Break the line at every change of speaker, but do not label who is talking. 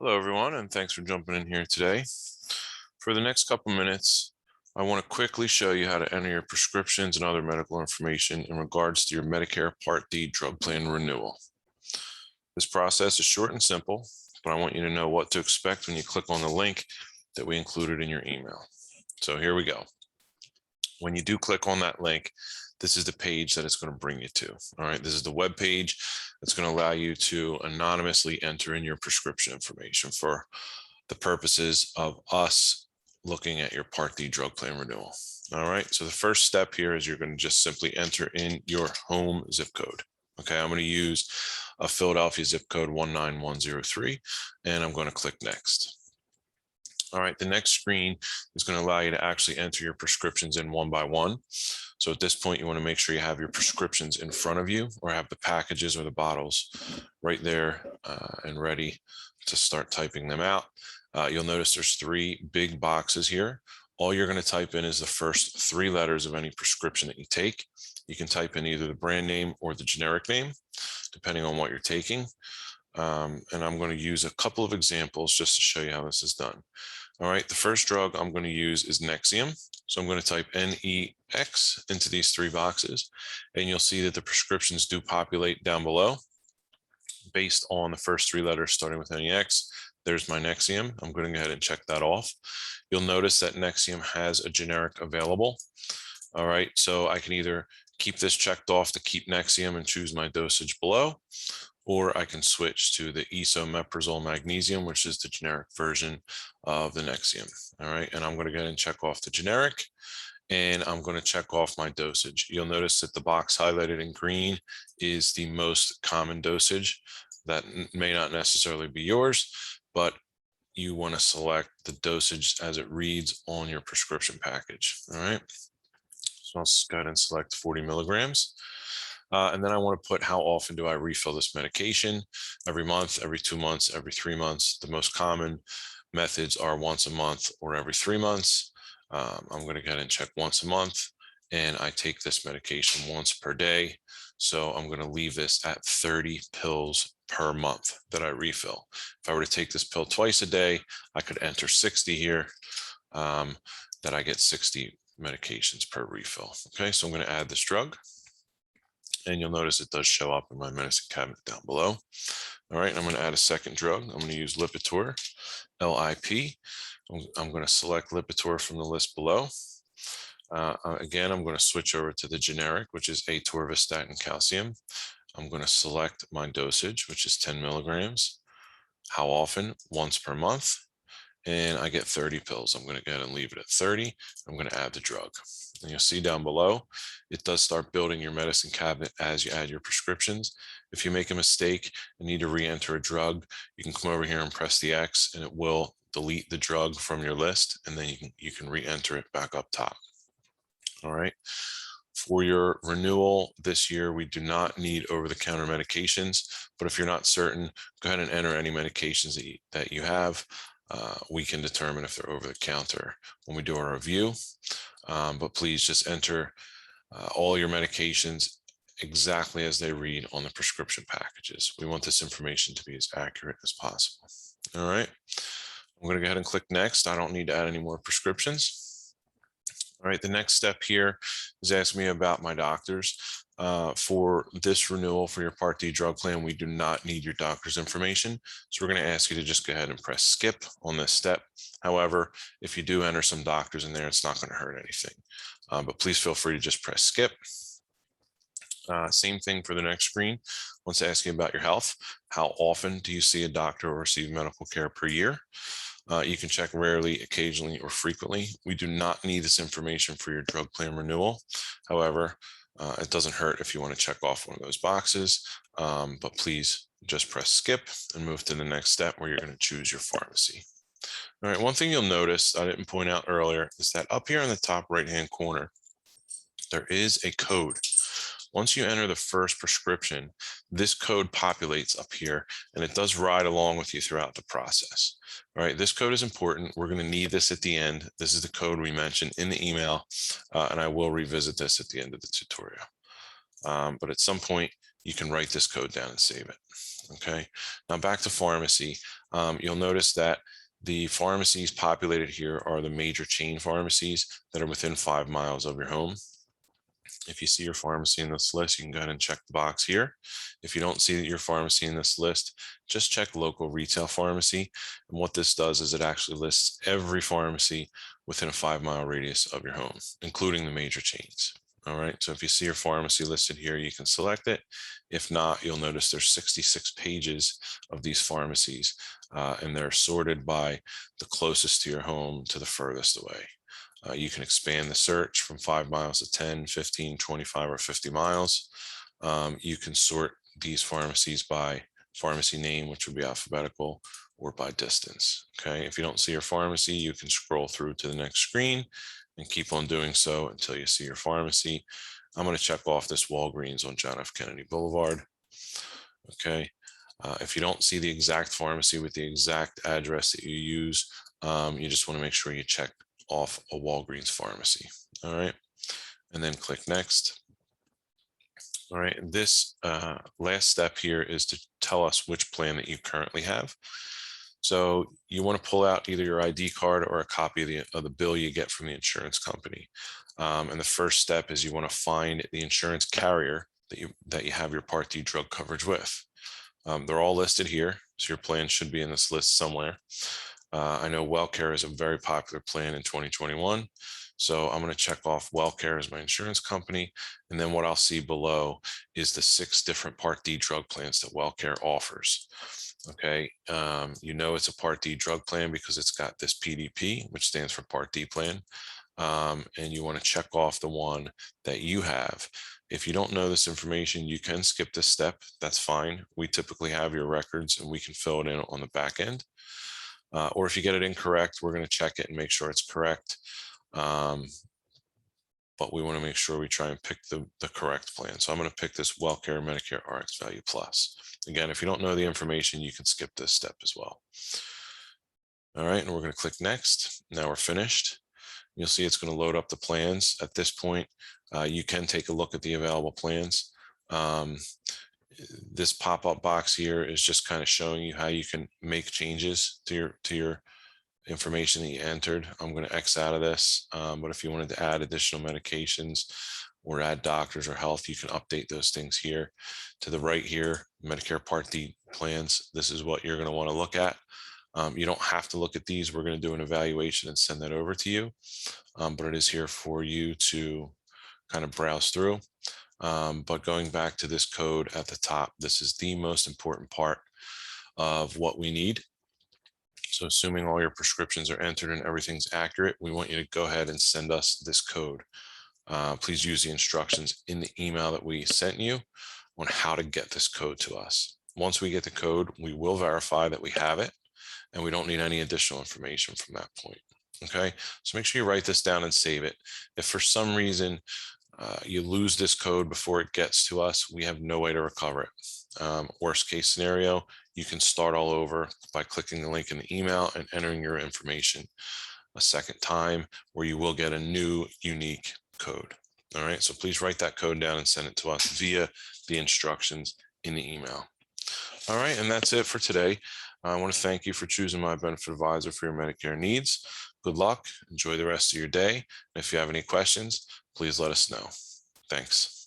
Hello, everyone, and thanks for jumping in here today. For the next couple minutes, I want to quickly show you how to enter your prescriptions and other medical information in regards to your Medicare Part D drug plan renewal. This process is short and simple, but I want you to know what to expect when you click on the link that we included in your email. So here we go. When you do click on that link, this is the page that it's going to bring you to. All right, this is the web page that's going to allow you to anonymously enter in your prescription information for the purposes of us looking at your Part D drug plan renewal. All right, so the first step here is you're going to just simply enter in your home zip code. Okay, I'm going to use a Philadelphia zip code 19103, and I'm going to click next. All right, the next screen is going to allow you to actually enter your prescriptions in one by one. So at this point, you want to make sure you have your prescriptions in front of you or have the packages or the bottles right there and ready to start typing them out. You'll notice there's three big boxes here. All you're going to type in is the first three letters of any prescription that you take. You can type in either the brand name or the generic name, depending on what you're taking. And I'm going to use a couple of examples just to show you how this is done. All right, the first drug I'm going to use is Nexium. So I'm going to type NEX into these three boxes, and you'll see that the prescriptions do populate down below based on the first three letters starting with NEX. There's my Nexium. I'm going to go ahead and check that off. You'll notice that Nexium has a generic available. All right, so I can either keep this checked off to keep Nexium and choose my dosage below, or I can switch to the esomeprazole magnesium, which is the generic version of the Nexium. All right, and I'm going to go ahead and check off the generic, and I'm going to check off my dosage. You'll notice that the box highlighted in green is the most common dosage. That may not necessarily be yours, but you want to select the dosage as it reads on your prescription package. All right, so I'll go ahead and select 40 milligrams. And then I want to put how often do I refill this medication? Every month, every 2 months, every 3 months. The most common methods are once a month or every 3 months. I'm going to go ahead and check once a month, and I take this medication once per day. So I'm going to leave this at 30 pills per month that I refill. If I were to take this pill twice a day, I could enter 60 here, that I get 60 medications per refill. Okay, so I'm going to add this drug. And you'll notice it does show up in my medicine cabinet down below. All right, I'm going to add a second drug. I'm going to use Lipitor, LIP. I'm going to select Lipitor from the list below. Again, I'm going to switch over to the generic, which is atorvastatin calcium. I'm going to select my dosage, which is 10 milligrams. How often? Once per month. And I get 30 pills. I'm going to go ahead and leave it at 30. I'm going to add the drug. And you'll see down below, it does start building your medicine cabinet as you add your prescriptions. If you make a mistake and need to re-enter a drug, you can come over here and press the X, and it will delete the drug from your list, and then you can re-enter it back up top. All right. For your renewal this year, we do not need over-the-counter medications, but if you're not certain, go ahead and enter any medications that you have. We can determine if they're over the counter when we do our review, but please just enter all your medications exactly as they read on the prescription packages. We want this information to be as accurate as possible. All right, I'm going to go ahead and click next. I don't need to add any more prescriptions. All right, the next step here is asking me about my doctors. For this renewal for your Part D drug plan, we do not need your doctor's information. So we're going to ask you to just go ahead and press skip on this step. However, if you do enter some doctors in there, it's not going to hurt anything. But please feel free to just press skip. Same thing for the next screen. Once asking about your health, how often do you see a doctor or receive medical care per year? You can check rarely, occasionally, or frequently. We do not need this information for your drug plan renewal. However, it doesn't hurt if you want to check off one of those boxes, but please just press skip and move to the next step where you're going to choose your pharmacy. All right, one thing you'll notice I didn't point out earlier is that up here in the top right-hand corner, there is a code. Once you enter the first prescription, this code populates up here, and it does ride along with you throughout the process. All right, this code is important. We're going to need this at the end. This is the code we mentioned in the email, and I will revisit this at the end of the tutorial. But at some point, you can write this code down and save it. Okay, now back to pharmacy. you'll notice that the pharmacies populated here are the major chain pharmacies that are within 5 miles of your home. If you see your pharmacy in this list, you can go ahead and check the box here. If you don't see your pharmacy in this list, just check local retail pharmacy. And what this does is it actually lists every pharmacy within a 5-mile radius of your home, including the major chains. All right, so if you see your pharmacy listed here, you can select it. If not, you'll notice there's 66 pages of these pharmacies, and they're sorted by the closest to your home to the furthest away. You can expand the search from 5 miles to 10, 15, 25, or 50 miles. You can sort these pharmacies by pharmacy name, which would be alphabetical, or by distance. Okay, if you don't see your pharmacy, you can scroll through to the next screen and keep on doing so until you see your pharmacy. I'm going to check off this Walgreens on John F. Kennedy Boulevard. Okay, if you don't see the exact pharmacy with the exact address that you use, you just want to make sure you check off a Walgreens pharmacy. All right, and then click next. All right, this last step here is to tell us which plan that you currently have. So you want to pull out either your ID card or a copy of the bill you get from the insurance company. And the first step is you want to find the insurance carrier that you have your Part D drug coverage with. They're all listed here, so your plan should be in this list somewhere. I know WellCare is a very popular plan in 2021. So I'm going to check off WellCare as my insurance company. And then what I'll see below is the 6 different Part D drug plans that WellCare offers. Okay, you know it's a Part D drug plan because it's got this PDP, which stands for Part D plan. And you want to check off the one that you have. If you don't know this information, you can skip this step. That's fine. We typically have your records and we can fill it in on the back end. Or if you get it incorrect, we're going to check it and make sure it's correct. But we want to make sure we try and pick the correct plan. So I'm going to pick this WellCare Medicare RX Value Plus. Again, if you don't know the information, you can skip this step as well. All right, and we're going to click next. Now we're finished. You'll see it's going to load up the plans. At this point, you can take a look at the available plans. This pop-up box here is just kind of showing you how you can make changes to your information that you entered. I'm going to X out of this, but if you wanted to add additional medications or add doctors or health, you can update those things here. To the right here, Medicare Part D plans. This is what you're going to want to look at. You don't have to look at these. We're going to do an evaluation and send that over to you, but it is here for you to kind of browse through. But going back to this code at the top, this is the most important part of what we need. So assuming all your prescriptions are entered and everything's accurate, we want you to go ahead and send us this code. Please use the instructions in the email that we sent you on how to get this code to us. Once we get the code, we will verify that we have it, and we don't need any additional information from that point. Okay, so make sure you write this down and save it. If for some reason you lose this code before it gets to us, we have no way to recover it. Worst case scenario, you can start all over by clicking the link in the email and entering your information a second time, where you will get a new unique code. All right, so please write that code down and send it to us via the instructions in the email. All right, and that's it for today. I want to thank you for choosing My Benefit Advisor for your Medicare needs. Good luck. Enjoy the rest of your day. And if you have any questions, please let us know. Thanks.